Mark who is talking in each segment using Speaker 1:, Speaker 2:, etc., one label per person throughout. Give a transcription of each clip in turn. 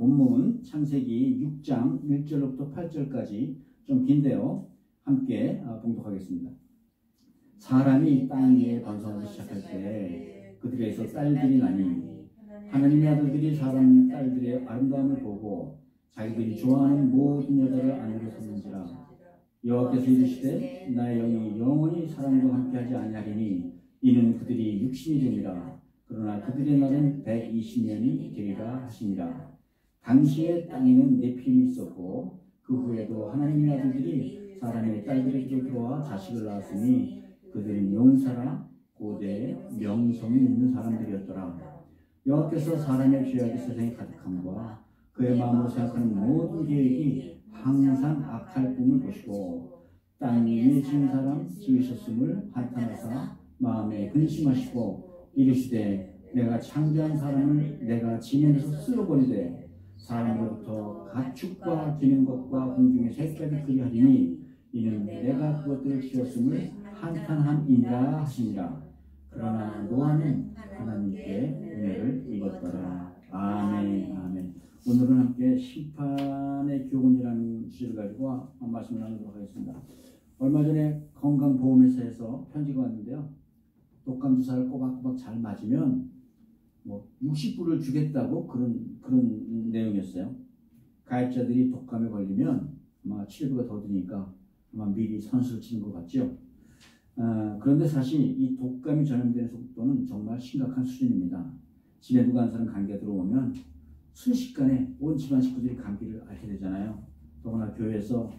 Speaker 1: 본문 창세기 6장 1절부터 8절까지 좀 긴데요. 함께 봉독하겠습니다. 사람이 땅 위에 번성하기 시작할 때 그들에게서 딸들이 나니 하나님의 아들들이 사람 딸들의 아름다움을 보고 자기들이 좋아하는 모든 여자를 아내로 삼는지라. 여호와께서 이르시되 나의 영이 영원히 사람과 함께하지 아니하리니 이는 그들이 육신이 되니라. 그러나 그들의 날은 120년이 되리라 하시니라. 당시에 땅에는 네피림이 있었고 그 후에도 하나님의 아들들이 사람의 딸들에게 들어와 자식을 낳았으니 그들은 용사라 고대 명성이 있는 사람들이었더라. 여호와께서 사람의 죄악이 세상에 가득함과 그의 마음으로 생각하는 모든 계획이 항상 악할 꿈을 보시고 땅 위에 지은 사람 지으셨음을 한탄하사 마음에 근심하시고 이르시되 내가 창조한 사람을 내가 지면에서 쓸어버리되 사람으로부터 가축과 기는 것과 공중의 새까지 그리하리니 이는 내가 그것들을 지었음을 한탄함이니라 하시니라. 그러나 노아는 하나님께 은혜를 입었더라. 아멘. 아멘. 오늘은 함께 심판의 교훈이라는 주제를 가지고 말씀을 나누도록 하겠습니다. 얼마 전에 건강보험회사에서 편지가 왔는데요. 독감 주사를 꼬박꼬박 잘 맞으면 60불을 주겠다고 그런 내용이었어요. 가입자들이 독감에 걸리면 아마 치료비가 더 드니까 아마 미리 선수를 치는 것 같죠. 그런데 사실 이 독감이 전염되는 속도는 정말 심각한 수준입니다. 집에 누가 한 사람 감기가 들어오면 순식간에 온 집안 식구들이 감기를 앓게 되잖아요. 더구나 교회에서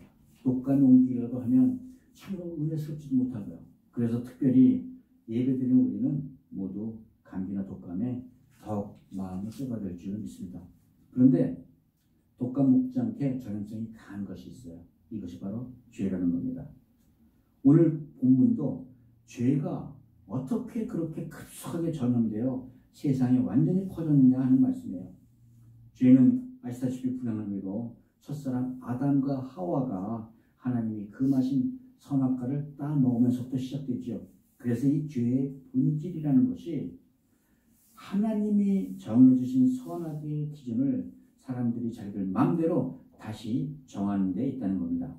Speaker 1: 독감이 옮기기라도 하면 참으로 은혜스럽지도 못하고요. 그래서 특별히 예배드리는 우리는 모두 감기나 독감에 더욱 마음을 쏟아낼 줄을 믿습니다. 그런데 독감 못지않게 전염성이 강한 것이 있어요. 이것이 바로 죄라는 겁니다. 오늘 본문도 죄가 어떻게 그렇게 급속하게 전염되어 세상에 완전히 퍼졌느냐 하는 말씀이에요. 죄는 아시다시피 불행하게도 첫사람 아담과 하와가 하나님이 금하신 선악과를 따먹으면서부터 시작되죠. 그래서 이 죄의 본질이라는 것이 하나님이 정해주신 선악의 기준을 사람들이 자기들 마음대로 다시 정하는 데 있다는 겁니다.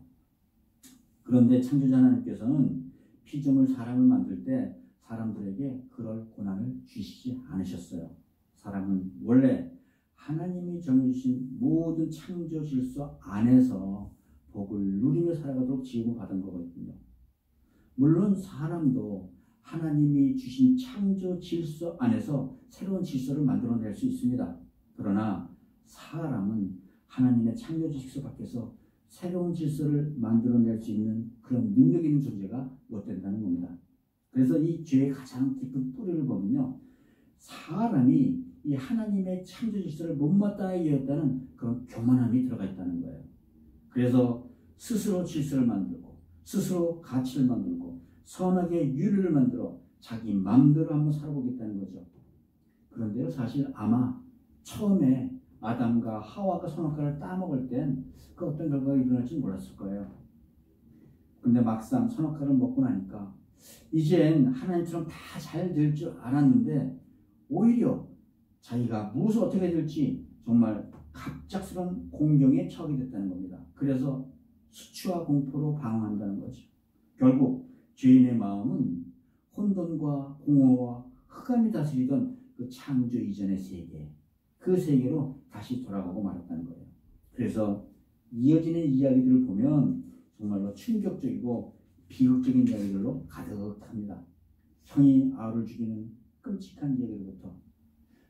Speaker 1: 그런데 창조자 하나님께서는 피조물 사람을 만들 때 사람들에게 그럴 고난을 주시지 않으셨어요. 사람은 원래 하나님이 정해주신 모든 창조 질서 안에서 복을 누리며 살아가도록 지음을 받은 거거든요. 물론 사람도 하나님이 주신 창조 질서 안에서 새로운 질서를 만들어낼 수 있습니다. 그러나 사람은 하나님의 창조 질서 밖에서 새로운 질서를 만들어낼 수 있는 그런 능력 있는 존재가 못 된다는 겁니다. 그래서 이 죄의 가장 깊은 뿌리를 보면요, 사람이 이 하나님의 창조 질서를 못마땅하게 이었다는 그런 교만함이 들어가 있다는 거예요. 그래서 스스로 질서를 만들고 스스로 가치를 만들고 선악의 유리를 만들어 자기 마음대로 한번 살아보겠다는 거죠. 그런데요, 사실 아마 처음에 아담과 하와가 선악과를 따먹을 땐 그 어떤 결과가 일어날지 몰랐을 거예요. 근데 막상 선악과를 먹고 나니까 이젠 하나님처럼 다 잘 될 줄 알았는데 오히려 자기가 무엇을 어떻게 될지 정말 갑작스러운 공경에 처하게 됐다는 겁니다. 그래서 수치와 공포로 방황한다는 거죠. 결국 죄인의 마음은 혼돈과 공허와 흑암이 다스리던 그 창조 이전의 세계, 그 세계로 다시 돌아가고 말았다는 거예요. 그래서 이어지는 이야기들을 보면 정말로 충격적이고 비극적인 이야기들로 가득합니다. 형이 아우를 죽이는 끔찍한 이야기부터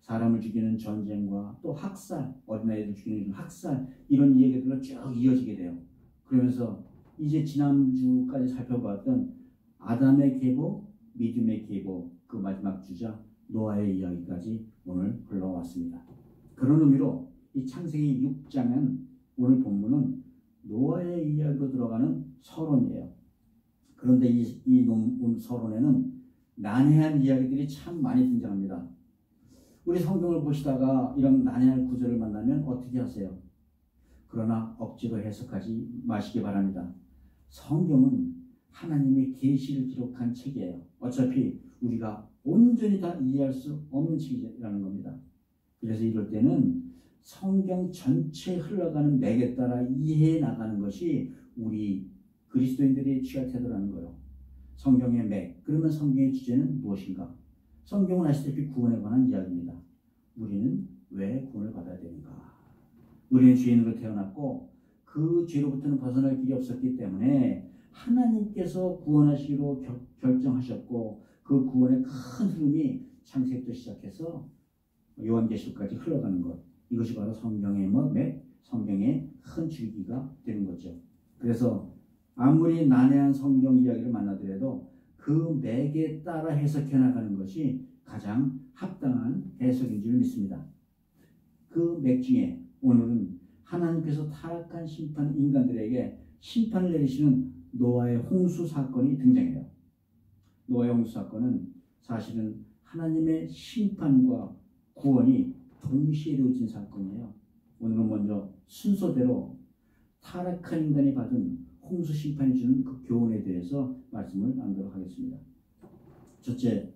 Speaker 1: 사람을 죽이는 전쟁과 또 학살, 어린아이들 죽이는 학살, 이런 이야기들로 쭉 이어지게 돼요. 그러면서 이제 지난주까지 살펴봤던 아담의 계보, 믿음의 계보, 그 마지막 주자 노아의 이야기까지 오늘 흘러왔습니다. 그런 의미로 이 창세기 6장은 오늘 본문은 노아의 이야기로 들어가는 서론이에요. 그런데 이 서론에는 난해한 이야기들이 참 많이 등장합니다. 우리 성경을 보시다가 이런 난해한 구절을 만나면 어떻게 하세요? 그러나 억지로 해석하지 마시기 바랍니다. 성경은 하나님의 계시를 기록한 책이에요. 어차피 우리가 온전히 다 이해할 수 없는 책이라는 겁니다. 그래서 이럴 때는 성경 전체에 흘러가는 맥에 따라 이해해 나가는 것이 우리 그리스도인들의 취할 태도라는 거예요. 성경의 맥. 그러면 성경의 주제는 무엇인가? 성경은 아시다시피 구원에 관한 이야기입니다. 우리는 왜 구원을 받아야 되는가? 우리는 죄인으로 태어났고 그 죄로부터는 벗어날 길이 없었기 때문에 하나님께서 구원하시기로 결정하셨고 그 구원의 큰 흐름이 창세기부터 시작해서 요한계시록까지 흘러가는 것. 이것이 바로 성경의 맥, 성경의 큰 줄기가 되는 거죠. 그래서 아무리 난해한 성경 이야기를 만나더라도 그 맥에 따라 해석해 나가는 것이 가장 합당한 해석인 줄 믿습니다. 그 맥 중에 오늘은 하나님께서 타락한 인간들에게 심판을 내리시는 노아의 홍수 사건이 등장해요. 노아의 홍수 사건은 사실은 하나님의 심판과 구원이 동시에 이루어진 사건이에요. 오늘은 먼저 순서대로 타락한 인간이 받은 홍수 심판이 주는 그 교훈에 대해서 말씀을 나누도록 하겠습니다. 첫째,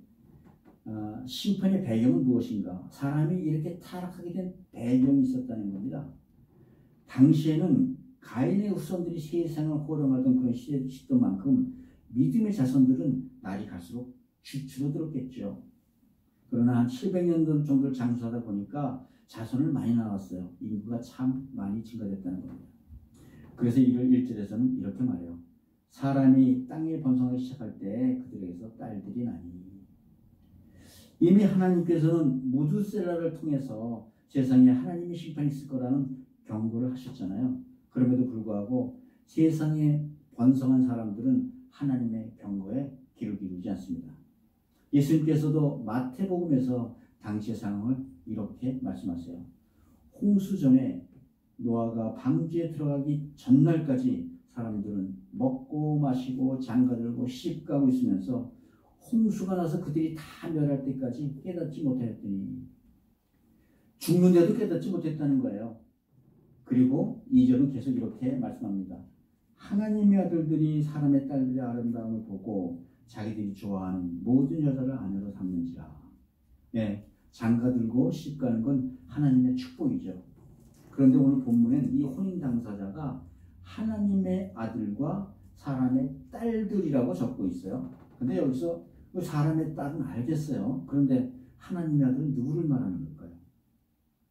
Speaker 1: 심판의 배경은 무엇인가? 사람이 이렇게 타락하게 된 배경이 있었다는 겁니다. 당시에는 가인의 후손들이 세상을 호령하던 그런 시대던 만큼 믿음의 자손들은 날이 갈수록 줄어들었겠죠. 그러나 한 700년 정도를 장수하다 보니까 자손을 많이 낳았어요. 인구가 참 많이 증가됐다는 겁니다. 그래서 이를 1절에서는 이렇게 말해요. 사람이 땅에 번성하기 시작할 때 그들에게서 딸들이 나니. 이미 하나님께서는 무드셀라를 통해서 세상에 하나님의 심판이 있을 거라는 경고를 하셨잖아요. 그럼에도 불구하고 세상에 번성한 사람들은 하나님의 경고에 귀를 기울이지 않습니다. 예수님께서도 마태복음에서 당시의 상황을 이렇게 말씀하세요. 홍수 전에 노아가 방주에 들어가기 전날까지 사람들은 먹고 마시고 장가들고 시집가고 있으면서 홍수가 나서 그들이 다 멸할 때까지 깨닫지 못하였더니 죽는데도 깨닫지 못했다는 거예요. 그리고 2절은 계속 이렇게 말씀합니다. 하나님의 아들들이 사람의 딸들의 아름다움을 보고 자기들이 좋아하는 모든 여자를 아내로 삼는지라. 네, 장가들고 시집가는 건 하나님의 축복이죠. 그런데 오늘 본문엔 이 혼인 당사자가 하나님의 아들과 사람의 딸들이라고 적고 있어요. 근데 여기서 사람의 딸은 알겠어요. 그런데 하나님의 아들은 누구를 말하는 걸까요?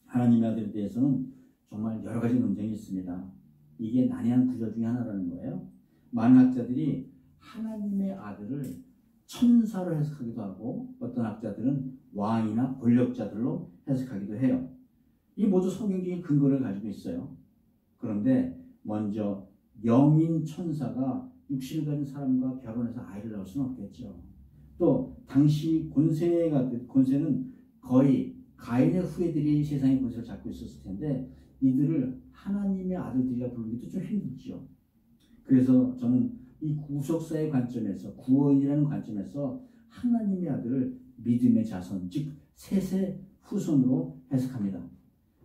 Speaker 1: 하나님의 아들에 대해서는 정말 여러 가지 논쟁이 있습니다. 이게 난해한 구절 중에 하나라는 거예요. 많은 학자들이 하나님의 아들을 천사로 해석하기도 하고 어떤 학자들은 왕이나 권력자들로 해석하기도 해요. 이 모두 성경적인 근거를 가지고 있어요. 그런데 먼저 영인 천사가 육신을 가진 사람과 결혼해서 아이를 낳을 수는 없겠죠. 또 당시 권세는 거의 가인의 후예들이 세상의 권세를 잡고 있었을 텐데 이들을 하나님의 아들들이라 부르기도 좀 힘들죠. 그래서 저는 이 구속사의 관점에서 구원이라는 관점에서 하나님의 아들을 믿음의 자손, 즉 셋의 후손으로 해석합니다.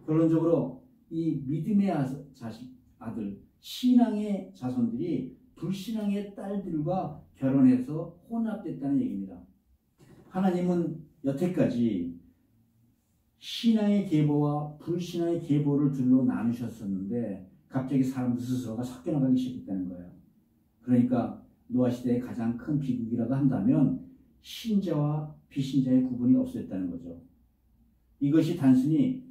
Speaker 1: 결론적으로 이 믿음의 아들, 신앙의 자손들이 불신앙의 딸들과 결혼해서 혼합됐다는 얘기입니다. 하나님은 여태까지 신앙의 계보와 불신앙의 계보를 둘로 나누셨었는데 갑자기 사람들 스스로가 섞여나가기 시작했다는 거예요. 그러니까 노아 시대의 가장 큰 비극이라고 한다면 신자와 비신자의 구분이 없어졌다는 거죠. 이것이 단순히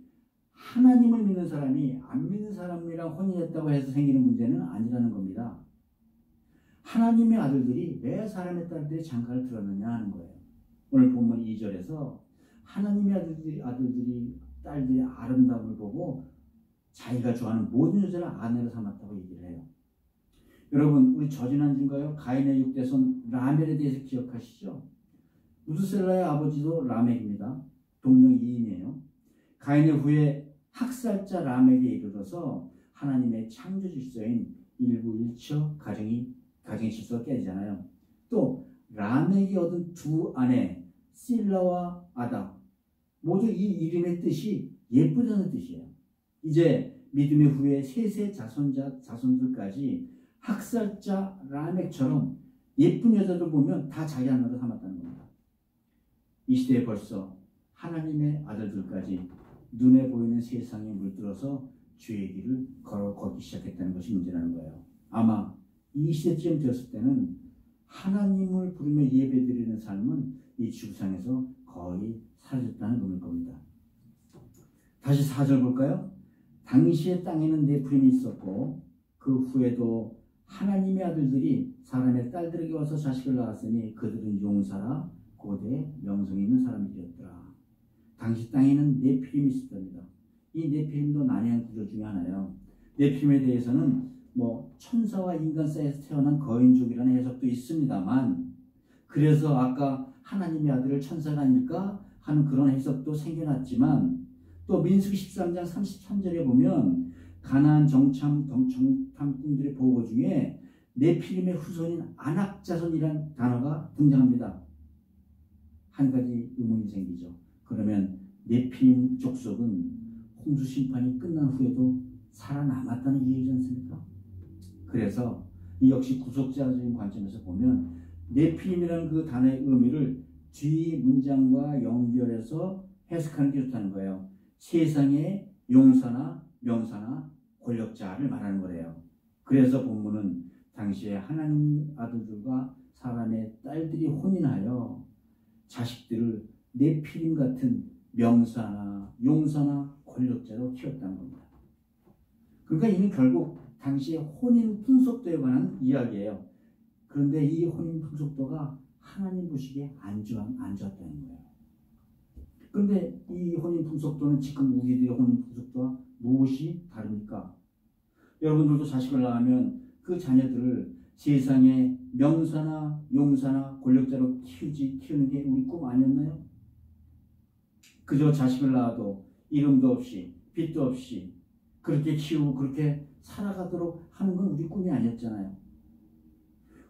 Speaker 1: 하나님을 믿는 사람이 안 믿는 사람이랑 혼인했다고 해서 생기는 문제는 아니라는 겁니다. 하나님의 아들들이 왜 사람의 딸들의 장가를 들었느냐 하는 거예요. 오늘 본문 2절에서 하나님의 딸들이 아름다움을 보고 자기가 좋아하는 모든 여자를 아내로 삼았다고 얘기를 해요. 여러분, 우리 저지난주인가요? 가인의 6대손 라멜에 대해서 기억하시죠? 무드셀라의 아버지도 라멕입니다. 동명이인이에요. 가인의 후에 학살자 라멕에 이르러서 하나님의 창조 질서인 일부일처 가정의 질서가 깨지잖아요. 또 라멕이 얻은 두 아내 실라와 아다 모두 이 이름의 뜻이 예쁘다는 뜻이에요. 이제 믿음의 후에 셋의 자손들까지 학살자 라멕처럼 예쁜 여자들 보면 다 자기 아내로 삼았다는 겁니다. 이 시대에 벌써 하나님의 아들들까지 눈에 보이는 세상에 물들어서 죄의 길을 걷기 시작했다는 것이 문제라는 거예요. 아마 이 시대쯤 되었을 때는 하나님을 부르며 예배드리는 삶은 이 지구상에서 거의 사라졌다는 의미일 겁니다. 다시 4절 볼까요? 당시의 땅에는 네피림이 있었고 그 후에도 하나님의 아들들이 사람의 딸들에게 와서 자식을 낳았으니 그들은 용사라 고대 명성이 있는 사람들이었더라. 당시 땅에는 네피림이 있었답니다. 이 네피림도 난해한 구조 중에 하나예요. 네피림에 대해서는 천사와 인간 사이에서 태어난 거인족이라는 해석도 있습니다만, 그래서 아까 하나님의 아들을 천사가 아닐까 하는 그런 해석도 생겨났지만, 또 민수기 13장 33절에 보면 가나안 정탐꾼들의 보고 중에 네피림의 후손인 아낙자손이라는 단어가 등장합니다. 한 가지 의문이 생기죠. 그러면 네피림 족속은 홍수 심판이 끝난 후에도 살아남았다는 얘기지 않습니까? 그래서 이 역시 구속자적인 관점에서 보면 네피림이라는 그 단어의 의미를 뒤 문장과 연결해서 해석하는 게 좋다는 거예요. 세상의 용사나 명사나 권력자를 말하는 거래요. 그래서 본문은 당시에 하나님 아들들과 사람의 딸들이 혼인하여 자식들을 네피림 같은 명사나 용사나 권력자로 키웠다는 겁니다. 그러니까 이는 결국 당시의 혼인 풍속도에 관한 이야기예요. 그런데 이 혼인 풍속도가 하나님 보시기에 안 좋았다는 거예요. 그런데 이 혼인 풍속도는 지금 우리들의 혼인 풍속도와 무엇이 다릅니까? 여러분들도 자식을 낳으면 그 자녀들을 세상의 명사나 용사나 권력자로 키우는 게 우리 꿈 아니었나요? 그저 자식을 낳아도 이름도 없이 빚도 없이 그렇게 키우고 그렇게 살아가도록 하는 건 우리 꿈이 아니었잖아요.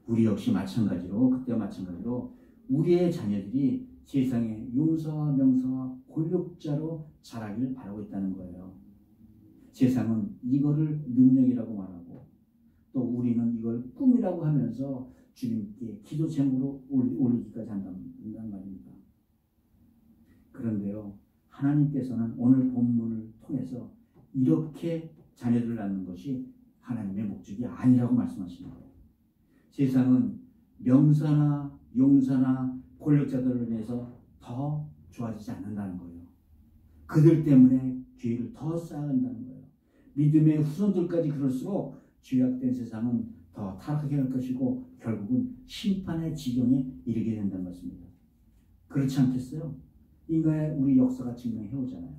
Speaker 1: 우리 역시 마찬가지로, 그때와 마찬가지로 우리의 자녀들이 세상의 용사와 명사와 권력자로 자라기를 바라고 있다는 거예요. 세상은 이거를 능력이라고 말하고 또 우리는 이걸 꿈이라고 하면서 주님께 기도 제목으로 올리기까지 한다는 말입니다. 그런데요, 하나님께서는 오늘 본문을 통해서 이렇게 자녀들을 낳는 것이 하나님의 목적이 아니라고 말씀하시는 거예요. 세상은 명사나 용사나 권력자들을 위해서 더 좋아지지 않는다는 거예요. 그들 때문에 죄를 더 쌓아간다는 거예요. 믿음의 후손들까지 그럴수록 죄악된 세상은 더 타락하게 할 것이고 결국은 심판의 지경에 이르게 된다는 것입니다. 그렇지 않겠어요? 인간의 우리 역사가 증명해 오잖아요.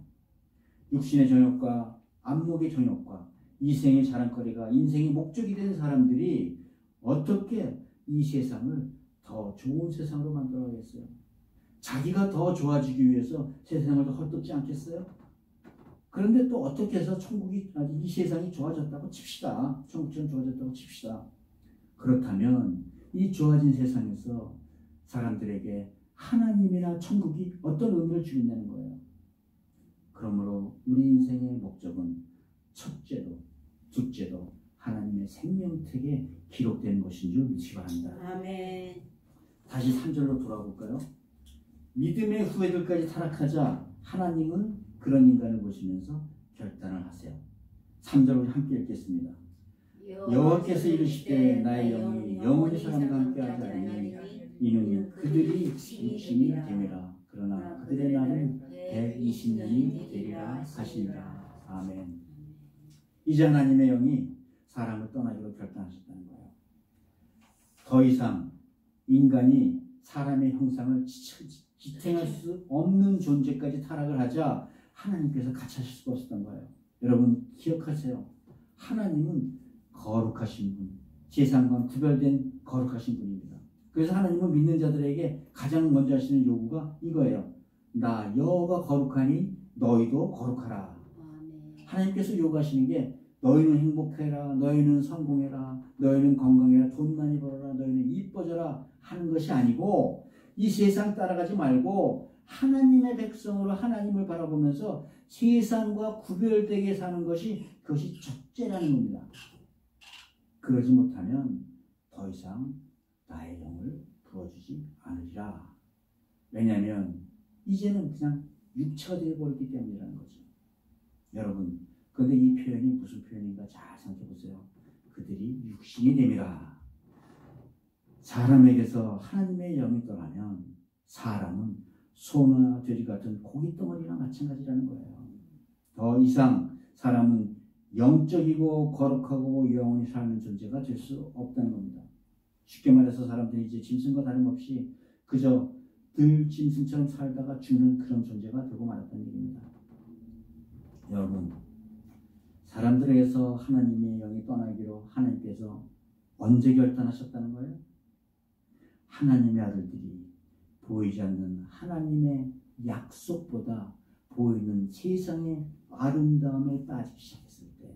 Speaker 1: 육신의 정욕과 안목의 정욕과 이생의 자랑거리가 인생의 목적이 된 사람들이 어떻게 이 세상을 더 좋은 세상으로 만들어가겠어요? 자기가 더 좋아지기 위해서 세상을 더 헐뜯지 않겠어요? 그런데 또 어떻게 해서 이 세상이 좋아졌다고 칩시다. 천국처럼 좋아졌다고 칩시다. 그렇다면 이 좋아진 세상에서 사람들에게 하나님이나 천국이 어떤 의미를 주겠냐는 거예요. 그러므로 우리 인생의 목적은 첫째도 둘째도 하나님의 생명책에 기록된 것인 줄 믿기 바랍니다.
Speaker 2: 아멘.
Speaker 1: 다시 3절로 돌아볼까요? 믿음의 후예들까지 타락하자 하나님은 그런 인간을 보시면서 결단을 하세요. 3절을 함께 읽겠습니다. 여호와께서 이르시되 나의 영이 영원히 사람과 함께하지 아니하니 이는 그들이 육신이 됨이라. 그러나 그들의 날은 120년이 되리라 하시니라. 아멘. 이제 하나님의 영이 사람을 떠나기로 결단하셨다는 거예요. 더 이상 인간이 사람의 형상을 지탱할 수 없는 존재까지 타락을 하자 하나님께서 같이 하실 수가 없었던 거예요. 여러분 기억하세요. 하나님은 거룩하신 분, 세상과 구별된 거룩하신 분입니다. 그래서 하나님은 믿는 자들에게 가장 먼저 하시는 요구가 이거예요. 나 여호와가 거룩하니 너희도 거룩하라. 하나님께서 요구하시는 게 너희는 행복해라, 너희는 성공해라, 너희는 건강해라, 돈 많이 벌어라, 너희는 이뻐져라 하는 것이 아니고 이 세상 따라가지 말고 하나님의 백성으로 하나님을 바라보면서 세상과 구별되게 사는 것이 그것이 첫째라는 겁니다. 그러지 못하면 더 이상 나의 영을 부어주지 않으리라. 왜냐하면 이제는 그냥 육체가 되어버렸기 때문이라는 거죠. 여러분, 그런데 이 표현이 무슨 표현인가 잘 생각해 보세요. 그들이 육신이 됨이라. 사람에게서 하나님의 영이 떠나면 사람은 소나 돼지 같은 고깃덩어리나 마찬가지라는 거예요. 더 이상 사람은 영적이고 거룩하고 영원히 사는 존재가 될 수 없다는 겁니다. 쉽게 말해서 사람들이 이제 짐승과 다름없이 그저 들 짐승처럼 살다가 죽는 그런 존재가 되고 말았다는 얘기입니다. 여러분, 사람들에게서 하나님의 영이 떠나기로 하나님께서 언제 결단하셨다는 거예요? 하나님의 아들들이 보이지 않는 하나님의 약속보다 보이는 세상의 아름다움에 빠지기 시작했을 때,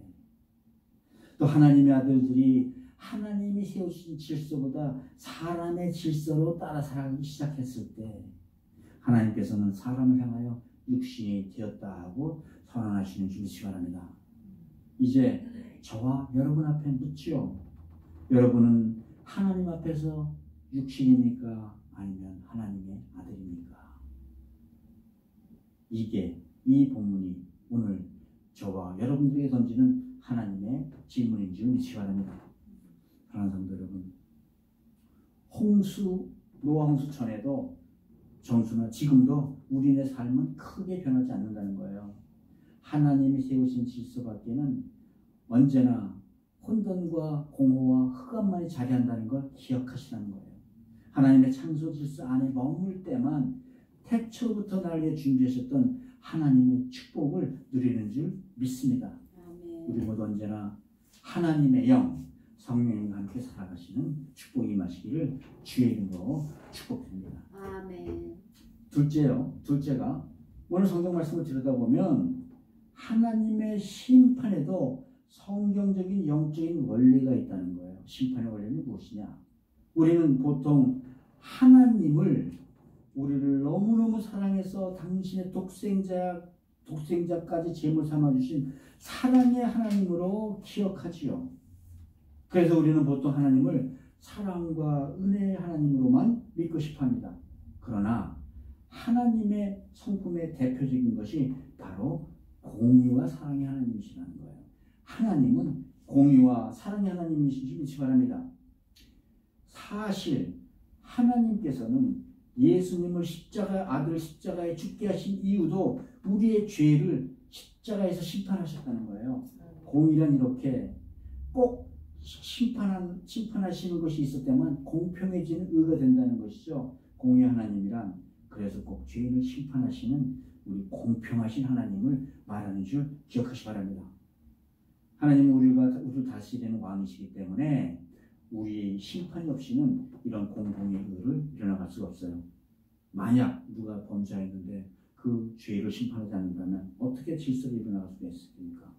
Speaker 1: 또 하나님의 아들들이 하나님이 세우신 질서보다 사람의 질서로 따라 살기 시작했을 때 하나님께서는 사람을 향하여 육신이 되었다 하고 선언하시는 줄 믿으시기 바랍니다. 이제 저와 여러분 앞에 묻지요. 여러분은 하나님 앞에서 육신입니까? 아니면 하나님의 아들입니까? 이 본문이 오늘 저와 여러분들에게 던지는 하나님의 질문인 줄 믿으시기 바랍니다. 사랑하는 성도 여러분, 노아 홍수 전에도 정수나 지금도 우리의 삶은 크게 변하지 않는다는 거예요. 하나님이 세우신 질서 밖에는 언제나 혼돈과 공허와 흑암만이 자리한다는 걸 기억하시라는 거예요. 하나님의 창조 질서 안에 머물 때만 태초부터 나에게 준비하셨던 하나님의 축복을 누리는 줄 믿습니다. 아멘. 우리 모두 언제나 하나님의 영, 성령님과 함께 살아가시는 축복이 임하시기를 주의 이름으로 축복드립니다. 아멘. 둘째가 오늘 성경 말씀을 들여다보면 하나님의 심판에도 성경적인 영적인 원리가 있다는 거예요. 심판의 원리는 무엇이냐? 우리는 보통 하나님을 우리를 너무너무 사랑해서 당신의 독생자까지 제물 삼아주신 사랑의 하나님으로 기억하지요. 그래서 우리는 보통 하나님을 사랑과 은혜의 하나님으로만 믿고 싶어합니다. 그러나 하나님의 성품의 대표적인 것이 바로 공의와 사랑의 하나님이시라는 거예요. 하나님은 공의와 사랑의 하나님이시지 믿으시기 바랍니다. 사실 하나님께서는 예수님을 아들 십자가에 죽게 하신 이유도 우리의 죄를 십자가에서 심판하셨다는 거예요. 공의란 이렇게 꼭 심판하시는 것이 있었다면 공평해지는 의가 된다는 것이죠. 공의 하나님이란 그래서 꼭 죄인을 심판하시는 우리 공평하신 하나님을 말하는 줄 기억하시기 바랍니다. 하나님은 우리를 다스리는 왕이시기 때문에 우리 심판이 없이는 이런 공공의 의를 일어나갈 수가 없어요. 만약 누가 범죄했는데 그 죄를 심판하지 않는다면 어떻게 질서가 일어나갈 수가 있습니까?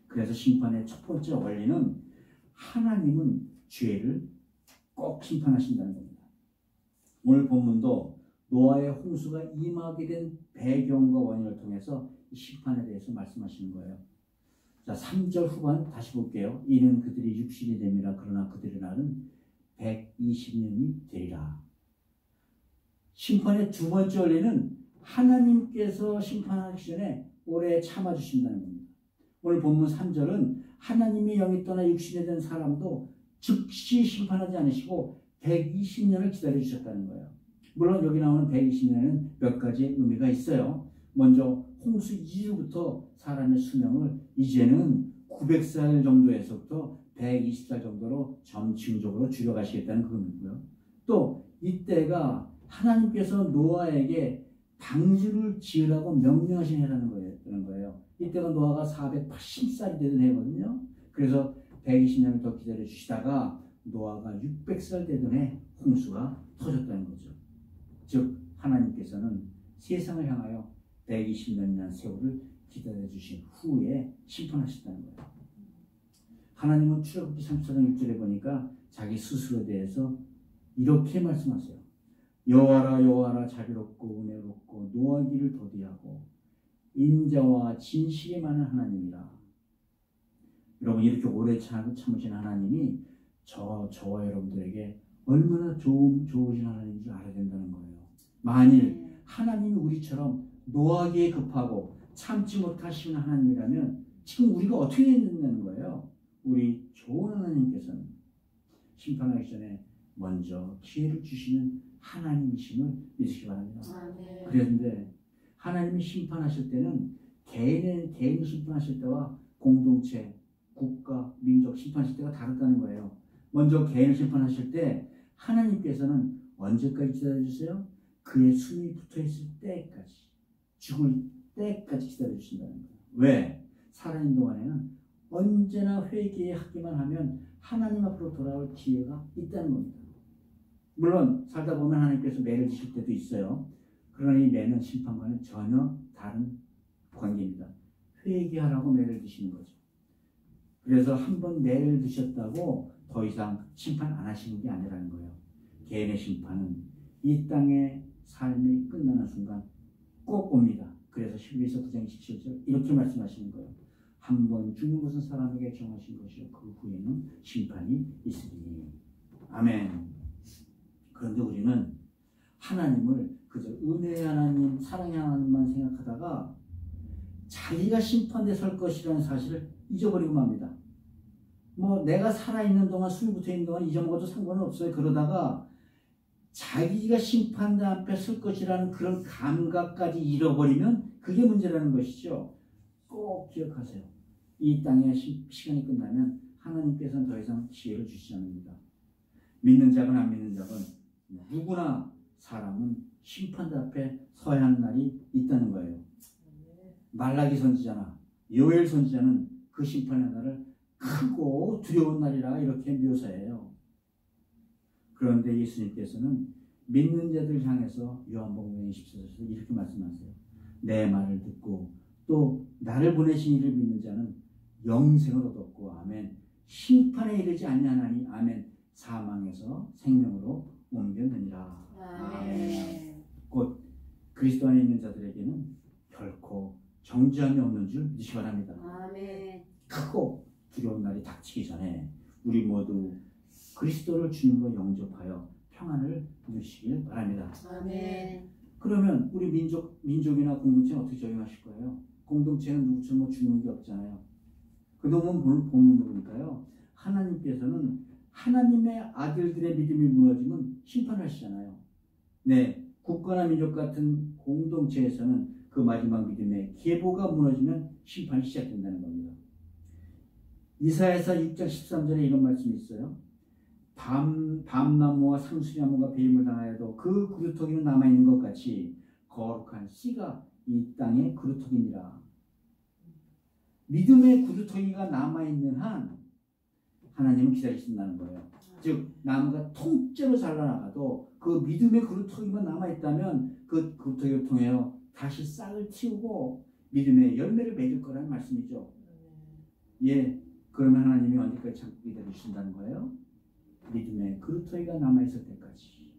Speaker 1: 그래서 심판의 첫 번째 원리는 하나님은 죄를 꼭 심판하신다는 겁니다. 오늘 본문도 노아의 홍수가 임하게 된 배경과 원인을 통해서 심판에 대해서 말씀하시는 거예요. 자, 3절 후반 다시 볼게요. 이는 그들이 육신이 됨이라. 그러나 그들의 날은 120년이 되리라. 심판의 두 번째 원리는 하나님께서 심판하기 전에 오래 참아주신다는 겁니다. 오늘 본문 3절은 하나님의 영이 떠나 육신이 된 사람도 즉시 심판하지 않으시고 120년을 기다려주셨다는 거예요. 물론 여기 나오는 120년에는 몇 가지의 의미가 있어요. 먼저 홍수 이후부터 사람의 수명을 이제는 900살 정도에서부터 120살 정도로 점층적으로 줄여가시겠다는 그 의미고요. 또 이때가 하나님께서 노아에게 방주를 지으라고 명령하신 해라는 거예요. 이때가 노아가 480살이 되던 해거든요. 그래서 120년을 더 기다려 주시다가 노아가 600살 되던 해 홍수가 터졌다는 거죠. 즉 하나님께서는 세상을 향하여 120년 세월을 기다려 주신 후에 심판하셨다는 거예요. 하나님은 출애굽기 34장 6절에 보니까 자기 스스로에 대해서 이렇게 말씀하세요. 여호와라 여호와라 자비롭고 은혜롭고 노하기를 더디하고 인자와 진실이 많은 하나님이라. 여러분, 이렇게 오래 참으신 하나님이 저와 여러분들에게 얼마나 좋으신 하나님인지 알아야 된다는 거예요. 만일 하나님이 우리처럼 노하기에 급하고 참지 못하시는 하나님이라면 지금 우리가 어떻게 된다는 거예요? 우리 좋은 하나님께서는 심판하기 전에 먼저 기회를 주시는 하나님이심을 믿으시기 바랍니다. 그런데 하나님이 심판하실 때는 개인을 심판하실 때와 공동체, 국가, 민족 심판하실 때가 다르다는 거예요. 먼저 개인을 심판하실 때 하나님께서는 언제까지 기다려주세요? 그의 숨이 붙어있을 때까지, 죽을 때까지 기다려주신다는 거예요. 왜? 살아있는 동안에는 언제나 회개하기만 하면 하나님 앞으로 돌아올 기회가 있다는 겁니다. 물론 살다 보면 하나님께서 매를 드실 때도 있어요. 그러나 이 매는 심판과는 전혀 다른 관계입니다. 회개하라고 매를 드시는 거죠. 그래서 한번 매를 드셨다고 더 이상 심판 안 하시는 게 아니라는 거예요. 개인의 심판은 이 땅의 삶이 끝나는 순간 꼭 옵니다. 그래서 히브리서 9장 27절 이렇게 말씀하시는 거예요. 한 번 죽는 것은 사람에게 정하신 것이요 그 후에는 심판이 있으니. 아멘. 그런데 우리는 하나님을 그저 은혜의 하나님, 사랑의 하나님만 생각하다가 자기가 심판대 설 것이라는 사실을 잊어버리고 맙니다. 뭐 내가 살아있는 동안, 숨이 붙어있는 동안 잊어먹어도 상관은 없어요. 그러다가 자기가 심판대 앞에 설 것이라는 그런 감각까지 잃어버리면 그게 문제라는 것이죠. 꼭 기억하세요. 이 땅의 시간이 끝나면 하나님께서는 더 이상 기회를 주시지 않습니다. 믿는 자건 안 믿는 자건 누구나 사람은 심판대 앞에 서야 하는 날이 있다는 거예요. 말라기 선지자나 요엘 선지자는 그 심판의 날을 크고 두려운 날이라 이렇게 묘사해요. 그런데 예수님께서는 믿는 자들 향해서 요한복음 24절에서 이렇게 말씀하세요. 내 말을 듣고 또 나를 보내신 이를 믿는 자는 영생을 얻었고 아멘 심판에 이르지 아니하나니 아멘 사망에서 생명으로 옮겼느니라. 아멘. 곧 그리스도 안에 있는 자들에게는 결코 정죄함이 없는 줄 믿으시기 바랍니다. 아멘. 크고 두려운 날이 닥치기 전에 우리 모두 그리스도를 주님으로 영접하여 평안을 누리시길 바랍니다. 아멘. 그러면 우리 민족이나 공동체는 어떻게 적용하실 거예요? 공동체는 누구처럼 죽는 게 없잖아요. 그동안 보면 모르니까요. 하나님께서는 하나님의 아들들의 믿음이 무너지면 심판하시잖아요. 네, 국가나 민족 같은 공동체에서는 그 마지막 믿음의 계보가 무너지면 심판이 시작된다는 겁니다. 이사야서 6장 13절에 이런 말씀이 있어요. 밤나무와 상수나무가 배임을 당하여도 그 그루터기는 남아있는 것 같이 거룩한 씨가 이 땅의 그루터기니라. 믿음의 그루터기가 남아있는 한 하나님은 기다리신다는 거예요. 즉 나무가 통째로 잘라나가도 그 믿음의 그루터기만 남아있다면 그 그루터기를 통하여 다시 싹을 틔우고 믿음의 열매를 맺을 거라는 말씀이죠. 예, 그러면 하나님이 언제까지 참고 기다리신다는 거예요? 믿음의 그루터기가 남아있을 때까지.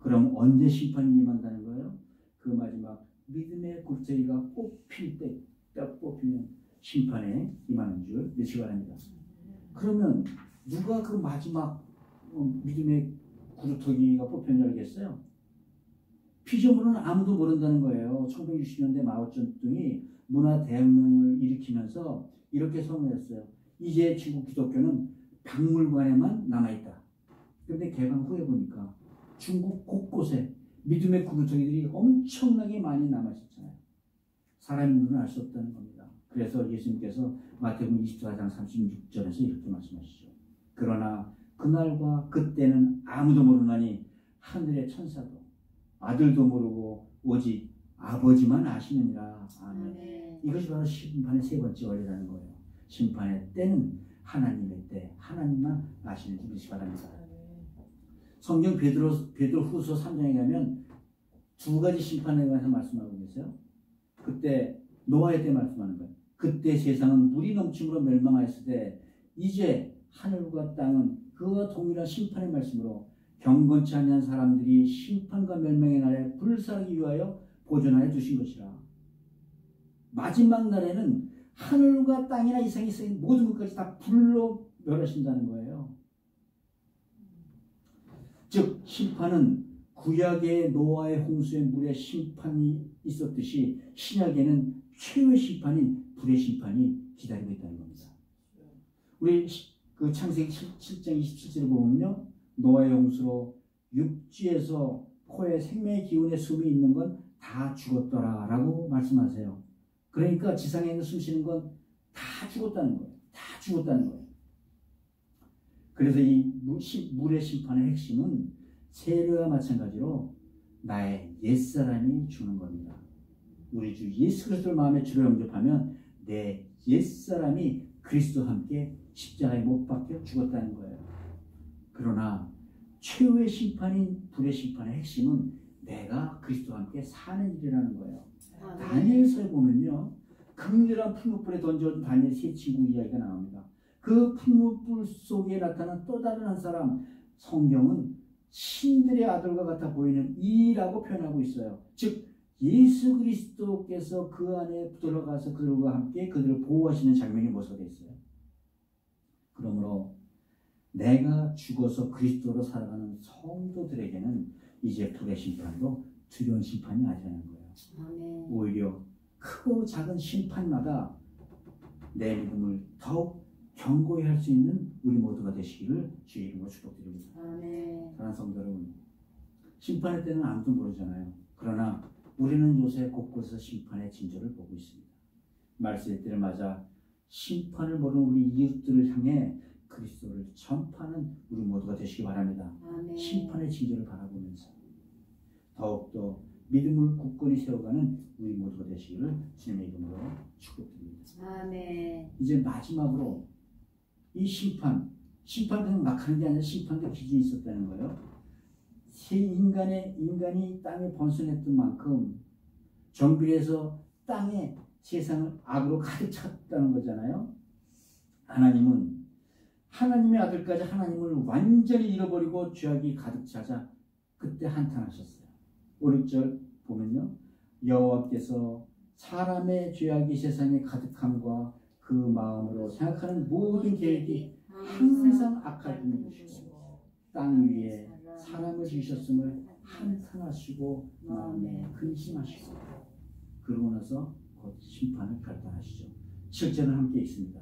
Speaker 1: 그럼 언제 심판이 임한다는 거예요? 그 마지막 믿음의 그루터기가 뽑힐 때, 딱 뽑히면 심판에 임하는 줄 믿으시기 바랍니다. 그러면 누가 그 마지막 믿음의 그루터기가 뽑혔는지 알겠어요? 피조물은 아무도 모른다는 거예요. 1960년대 마오쩌둥이 문화대혁명을 일으키면서 이렇게 선언했어요. 이제 지금 기독교는 박물관에만 남아있다. 그런데 개방 후에 보니까 중국 곳곳에 믿음의 그루터기들이 엄청나게 많이 남아있었잖아요. 사람의 눈은 알 수 없다는 겁니다. 그래서 예수님께서 마태복음 24장 36절에서 이렇게 말씀하시죠. 그러나 그날과 그때는 아무도 모르나니 하늘의 천사도 아들도 모르고 오직 아버지만 아시느니라. 아멘. 이것이 바로 심판의 세 번째 원리라는 거예요. 심판의 때는 하나님의 때, 하나님만 아시는 줄 믿으시기 바랍니다. 성경 베드로후서 3장에 가면 두 가지 심판에 관해서 말씀하고 계세요. 그때 노아의 때 말씀하는 거예요. 그때 세상은 물이 넘침으로 멸망하였을 때 이제 하늘과 땅은 그와 동일한 심판의 말씀으로 경건치 않은 사람들이 심판과 멸망의 날에 불사르기 위하여 보존하여 두신 것이라. 마지막 날에는 하늘과 땅이나 이상이 쓰인 모든 것까지 다 불로 멸하신다는 거예요. 즉 심판은 구약의 노아의 홍수의 물의 심판이 있었듯이 신약에는 최후의 심판인 불의 심판이 기다리고 있다는 겁니다. 우리 그 창세기 7장 27절을 보면요, 노아의 홍수로 육지에서 포에 생명의 기운의 숨이 있는 건 다 죽었더라 라고 말씀하세요. 그러니까 지상에 있는 숨 쉬는 건 다 죽었다는 거예요. 다 죽었다는 거예요. 그래서 이 물의 심판의 핵심은 세례와 마찬가지로 나의 옛사람이 죽는 겁니다. 우리 주 예수 그리스도를 마음에 주로 영접하면 내 옛사람이 그리스도와 함께 십자가에 못 박혀 죽었다는 거예요. 그러나 최후의 심판인 불의 심판의 핵심은 내가 그리스도와 함께 사는 일이라는 거예요. 다니엘서에 보면요, 극렬한 풀무불에 던져진 다니엘 세 친구 이야기가 나옵니다. 그 풀무불 속에 나타난 또 다른 한 사람, 성경은 신들의 아들과 같아 보이는 이라고 표현하고 있어요. 즉 예수 그리스도께서 그 안에 들어가서 그들과 함께 그들을 보호하시는 장면이 모습되어 있어요. 그러므로 내가 죽어서 그리스도로 살아가는 성도들에게는 이제 불의 심판도 두려운 심판이 아니라는 거예요.
Speaker 2: 아멘.
Speaker 1: 오히려 크고 작은 심판마다 내 믿음을 더욱 견고히 할 수 있는 우리 모두가 되시기를 주의 이름으로 축복드립니다.
Speaker 2: 아멘.
Speaker 1: 사랑하는 성도 여러분, 심판의 때는 아무도 모르잖아요. 그러나 우리는 요새 곳곳에서 심판의 징조를 보고 있습니다. 말세의 때를 맞아 심판을 모르는 우리 이웃들을 향해 그리스도를 전파하는 우리 모두가 되시기 바랍니다.
Speaker 2: 아멘.
Speaker 1: 심판의 징조를 바라보면서 더욱더 믿음을 굳건히 세워가는 우리 모두가 되시기를 주님의 이름으로 축복드립니다.
Speaker 2: 아멘.
Speaker 1: 이제 마지막으로 이 심판은 막 하는 게 아니라 심판도 기준이 있었다는 거예요. 인간이 땅에 번성했던 만큼 정빌에서 땅에 세상을 악으로 가득 찼다는 거잖아요. 하나님은 하나님의 아들까지 하나님을 완전히 잃어버리고 죄악이 가득 차자 그때 한탄하셨어요. 5, 6절 보면요, 여호와께서 사람의 죄악이 세상에 가득함과 그 마음으로 생각하는 모든 계획이 항상 악할 뿐이시고 땅 위에 사람을 주셨음을 한탄하시고 마음에 근심하시고 그러고 나서 곧 심판을 결단하시죠. 7절은 함께 있습니다.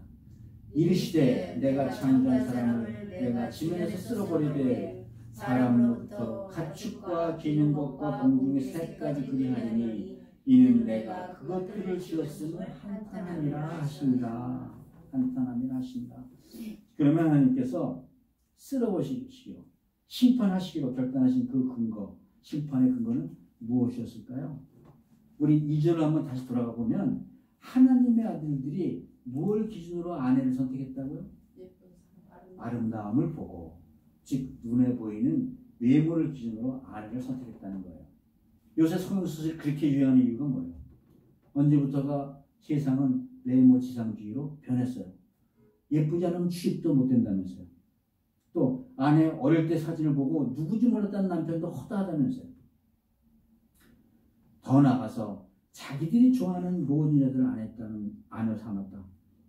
Speaker 1: 이르시되 내가 창조한 사람을 내가 지면에서 쓸어버리되 사람으로부터 가축과 기는 것과 동중의 새까지 그리하리니 이는 내가 그것들을 지었음을 한탄함이라 하신다. 한탄함이라 하신다. 그러면 하나님께서 쓸어버리시기로 심판하시기로 결단하신 그 근거, 심판의 근거는 무엇이었을까요? 우리 2절을 한번 다시 돌아가 보면 하나님의 아들들이 무엇을 기준으로 아내를 선택했다고요? 아름다움을 보고, 즉 눈에 보이는 외모를 기준으로 아내를 선택했다는 거예요. 요새 성형수술이 그렇게 유행하는 이유가 뭐예요? 언제부터가 세상은 외모 지상주의로 변했어요. 예쁘지 않으면 취직도 못 된다면서요. 또 아내 어릴 때 사진을 보고 누구지 몰랐다는 남편도 허다하다면서요. 더 나아가서 자기들이 좋아하는 모든 여자들을 아내를 삼았다.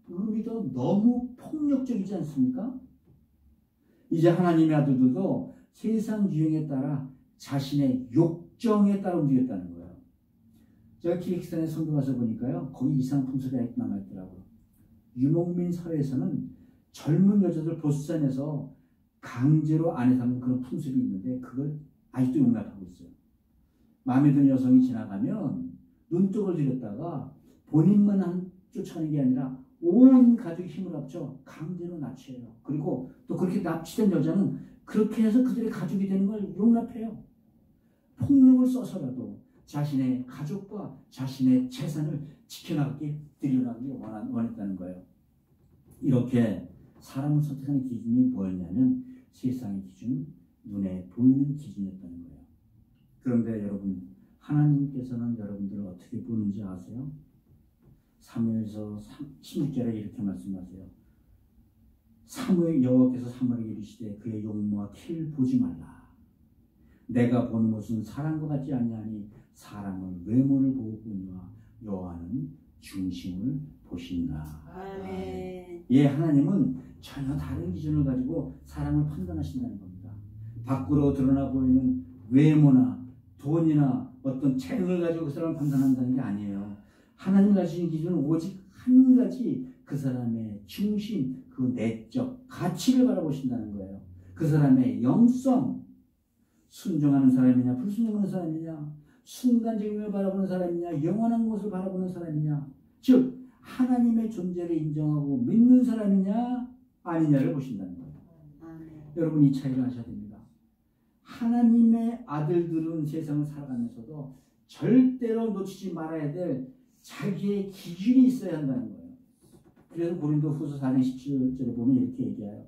Speaker 1: 의미도 너무 폭력적이지 않습니까? 이제 하나님의 아들들도 세상 유행에 따라 자신의 욕정에 따라 움직였다는 거예요. 제가 키르기스탄에 선교 가서 보니까요, 거기 이상 풍습이 아직도 남아있더라고요. 유목민 사회에서는 젊은 여자들 보수산에서 강제로 아내 삼는 그런 풍습이 있는데 그걸 아직도 용납하고 있어요. 마음에 드는 여성이 지나가면 눈독을 들였다가 본인만 쫓아가는 게 아니라 온 가족이 힘을 합쳐 강제로 납치해요. 그리고 또 그렇게 납치된 여자는 그렇게 해서 그들의 가족이 되는 걸 용납해요. 폭력을 써서라도 자신의 가족과 자신의 재산을 지켜나가기, 들여나가기 원했다는 거예요. 이렇게 사람을 선택하는 기준이 뭐였냐면 세상의 기준은 눈에 보이는 기준이었다는 거예요. 그런데 여러분, 하나님께서는 여러분들을 어떻게 보는지 아세요? 사무엘서 16절에 이렇게 말씀하세요. 여호와께서 사무엘에게 이르시되 그의 용모와 키를 보지 말라. 내가 보는 것은 사람과 같지 아니하니 사람은 외모를 보고 보니와 여호와는 중심을 보신다.
Speaker 2: 아멘.
Speaker 1: 예, 하나님은 전혀 다른 기준을 가지고 사람을 판단하신다는 겁니다. 밖으로 드러나 보이는 외모나 돈이나 어떤 재능을 가지고 그 사람을 판단한다는 게 아니에요. 하나님 가지신 기준은 오직 한 가지, 그 사람의 중심, 그 내적 가치를 바라보신다는 거예요. 그 사람의 영성, 순종하는 사람이냐 불순종하는 사람이냐, 순간적인 걸 바라보는 사람이냐 영원한 것을 바라보는 사람이냐, 즉 하나님의 존재를 인정하고 믿는 사람이냐 아니냐를 보신다는 거예요. 여러분 이 차이를 아셔야 됩니다. 하나님의 아들들은 세상을 살아가면서도 절대로 놓치지 말아야 될 자기의 기준이 있어야 한다는 거예요. 그래서 고린도후서 4장 17절에 보면 이렇게 얘기해요.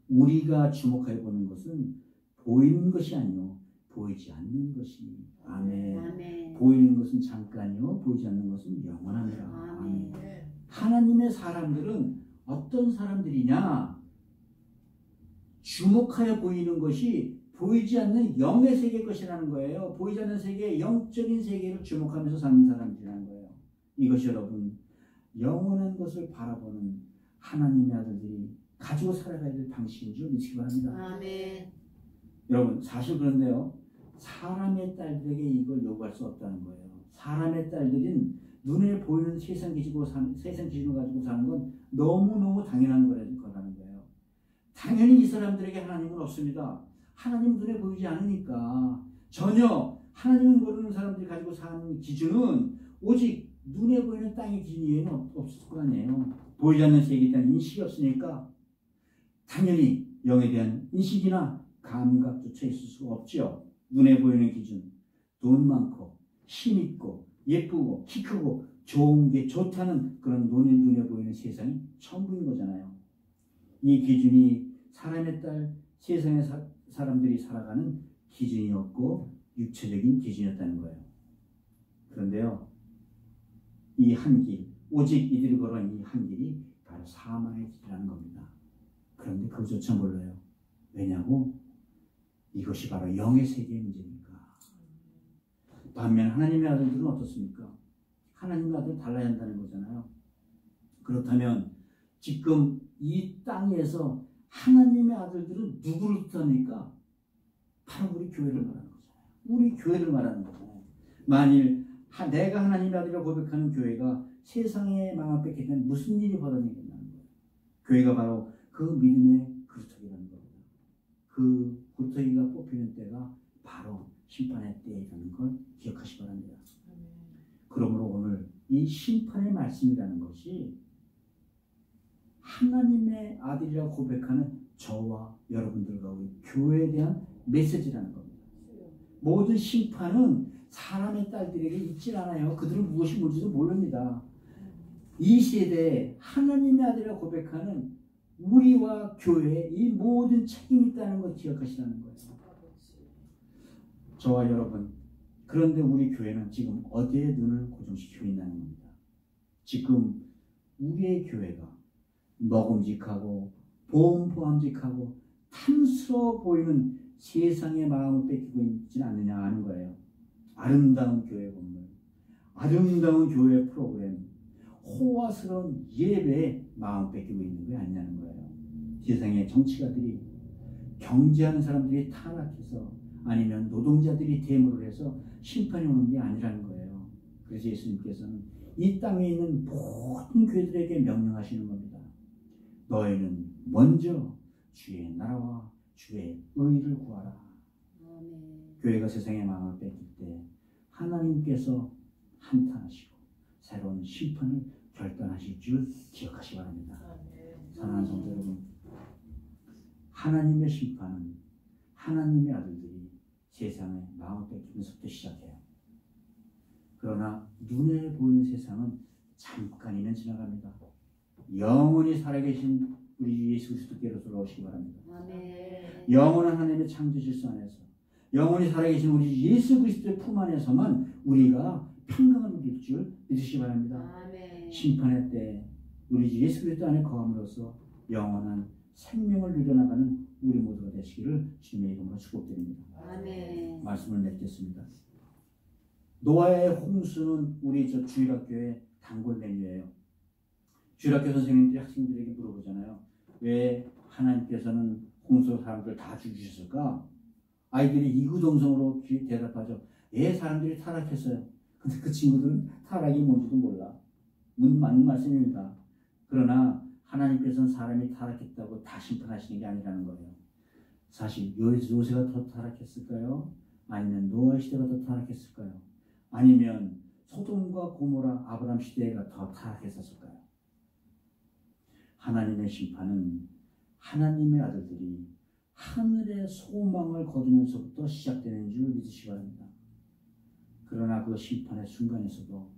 Speaker 1: 우리가 주목하여 보는 것은 보이는 것이 아니요 보이지 않는 것이. 아멘.
Speaker 2: 아멘.
Speaker 1: 보이는 것은 잠깐이요 보이지 않는 것은 영원합니다. 아멘. 하나님의 사람들은 어떤 사람들이냐? 주목하여 보이는 것이 보이지 않는 영의 세계 것이라는 거예요. 보이지 않는 세계, 영적인 세계를 주목하면서 사는 사람들이라는 거예요. 이것이 여러분 영원한 것을 바라보는 하나님의 아들들이 가지고 살아가야 될 방식인 줄 믿으시기 바랍니다.
Speaker 2: 아멘.
Speaker 1: 여러분 사실 그런데요, 사람의 딸들에게 이걸 요구할 수 없다는 거예요. 사람의 딸들은 눈에 보이는 세상 기준으로 가지고 사는 건 너무너무 당연한 거라는 거예요. 당연히 이 사람들에게 하나님은 없습니다. 하나님 눈에 보이지 않으니까. 전혀 하나님을 모르는 사람들이 가지고 사는 기준은 오직 눈에 보이는 땅의 기준 이외에는 없을 거 아니에요. 보이지 않는 세계에 대한 인식이 없으니까 당연히 영에 대한 인식이나 감각조차 있을 수가 없죠. 눈에 보이는 기준, 돈 많고 힘 있고 예쁘고 키 크고 좋은 게 좋다는 그런 눈에 보이는 세상이 전부인 거잖아요. 이 기준이 사람의 딸 세상의 사람들이 살아가는 기준이었고 육체적인 기준이었다는 거예요. 그런데요, 이 한 길, 오직 이들이 걸어간 이 한 길이 바로 사망의 길이라는 겁니다. 그런데 그것조차 몰라요. 왜냐고? 이것이 바로 영의 세계의 문제니까. 반면 하나님의 아들들은 어떻습니까? 하나님의 아들은 달라야 한다는 거잖아요. 그렇다면 지금 이 땅에서 하나님의 아들들은 누구를 뜻합니까? 바로 우리 교회를 말하는 거잖아요. 우리 교회를 말하는 거잖아요. 만일 내가 하나님의 아들이라고 고백하는 교회가 세상의 망을 뺏게 되면 무슨 일이 벌어지겠냐는 거예요. 교회가 바로 그 믿음의 그루터기라는 겁니다. 그 그루터기가 뽑히는 때가 바로 심판의 때라는 걸 기억하시기 바랍니다. 그러므로 오늘 이 심판의 말씀이라는 것이 하나님의 아들이라고 고백하는 저와 여러분들과 우리 교회에 대한 메시지라는 겁니다. 모든 심판은 사람의 딸들에게 있질 않아요. 그들은 무엇이 뭔지도 모릅니다. 이 세대에 하나님의 아들이라고 고백하는 우리와 교회에 이 모든 책임이 있다는 걸 기억하시라는 거예요. 저와 여러분, 그런데 우리 교회는 지금 어디에 눈을 고정시키고 있다는 겁니다. 지금 우리의 교회가 먹음직하고 보험직하고 탐스러워 보이는 세상의 마음을 뺏기고 있지 않느냐 하는 거예요. 아름다운 교회 건물, 아름다운 교회 프로그램, 호화스러운 예배에 마음 뺏기고 있는 게 아니냐는 거예요. 세상의 정치가들이, 경제하는 사람들이 타락해서, 아니면 노동자들이 대물을 해서 심판이 오는 게 아니라는 거예요. 그래서 예수님께서는 이 땅에 있는 모든 교회들에게 명령하시는 겁니다. 너희는 먼저 주의 나라와 주의 의를 구하라. 교회가 세상의 마음을 뺏길 때 하나님께서 한탄하시고 새로운 심판을 결단하실 줄 기억하시기 바랍니다. 사랑하는 성도 여러분, 하나님의 심판은 하나님의 아들들이 세상의 마음을 뺏기면서부터 시작해요. 그러나 눈에 보이는 세상은 잠깐이면 지나갑니다. 영원히 살아계신 우리 예수 그리스도께로 돌아오시기 바랍니다. 영원한 하나님의 창조 질서 안에서 영원히 살아계신 우리 예수 그리스도의 품 안에서만 우리가 평강을 누릴 줄 믿으시기 바랍니다. 심판의 때 우리 예수 그리스도 안에 거함으로써 영원한 생명을 누려나가는 우리 모두가 되시기를 주님의 이름으로 축복드립니다. 말씀을 맺겠습니다. 노아의 홍수는 우리 주일학교의 단골 메뉴예요. 주일학교 선생님들이 학생들에게 물어보잖아요. 왜 하나님께서는 홍수 사람들 다 죽이셨을까? 아이들이 이구동성으로 대답하죠. 사람들이 타락했어요. 근데 그 친구들은 타락이 뭔지도 몰라. 맞는 말씀입니다. 그러나 하나님께서는 사람이 타락했다고 다 심판하시는 게 아니라는 거예요. 사실 요새가 더 타락했을까요? 아니면 노아 시대가 더 타락했을까요? 아니면 소돔과 고모라 아브람 시대가 더 타락했었을까요? 하나님의 심판은 하나님의 아들들이 하늘의 소망을 거두면서부터 시작되는 줄 믿으시기 바랍니다. 그러나 그 심판의 순간에서도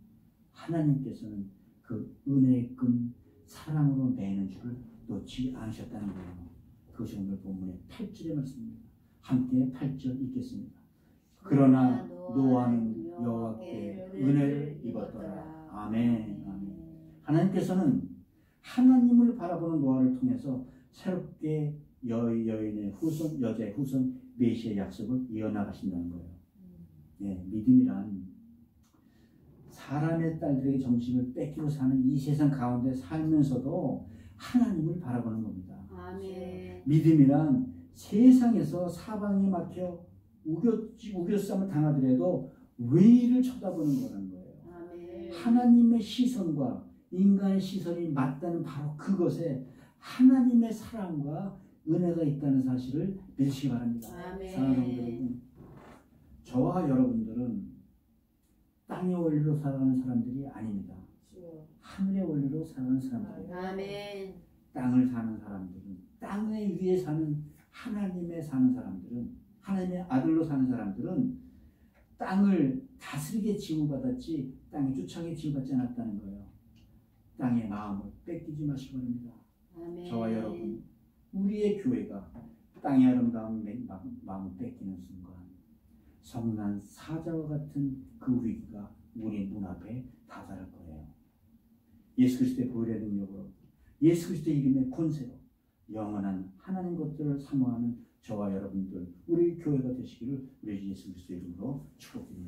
Speaker 1: 하나님께서는 그 은혜의 끈 사랑으로 매는 줄을 놓지 않으셨다는 거예요. 그것이 오늘 본문의 8절의 말씀입니다. 함께 8절 읽겠습니다. 그러나 노아는 여호와께 은혜를 입었더라. 아멘. 아멘. 하나님께서는 하나님을 바라보는 노아를 통해서 새롭게 여자의 후손 메시아의 약속을 이어나가신다는 거예요. 예, 믿음이란 사람의 딸들에게 정신을 뺏기고 사는 이 세상 가운데 살면서도 하나님을 바라보는 겁니다.
Speaker 2: 아멘.
Speaker 1: 믿음이란 세상에서 사방에 막혀 우겨쌈을 당하더라도 외의를 쳐다보는 거라는 거예요.
Speaker 2: 아멘.
Speaker 1: 하나님의 시선과 인간의 시선이 맞다는 바로 그것에 하나님의 사랑과 은혜가 있다는 사실을 믿으시기 바랍니다.
Speaker 2: 아멘.
Speaker 1: 사랑하는 성도 여러분, 저와 여러분들은 땅의 원리로 살아가는 사람들이 아닙니다. 하늘의 원리로 살아가는 사람들이에요.
Speaker 2: 아멘.
Speaker 1: 땅을 사는 사람들은, 땅에 위에 사는 하나님의 사는 사람들은, 하나님의 아들로 사는 사람들은 땅을 다스리게 지음받았지 땅에 쫓아게 지음받지 않았다는 거예요. 땅의 마음을 뺏기지 마시기 바랍니다.
Speaker 2: 아멘.
Speaker 1: 저와 여러분, 우리의 교회가 땅의 아름다운 마음을 뺏기는 순간 성난 사자와 같은 그 위기가 우리 눈앞에 다다를 거예요. 예수 그리스도의 보혈의 능력으로, 예수 그리스도의 이름의 권세로 영원한 하나님 것들을 사모하는 저와 여러분들, 우리 교회가 되시기를 우리 예수 그리스도의 이름으로 축복드립니다.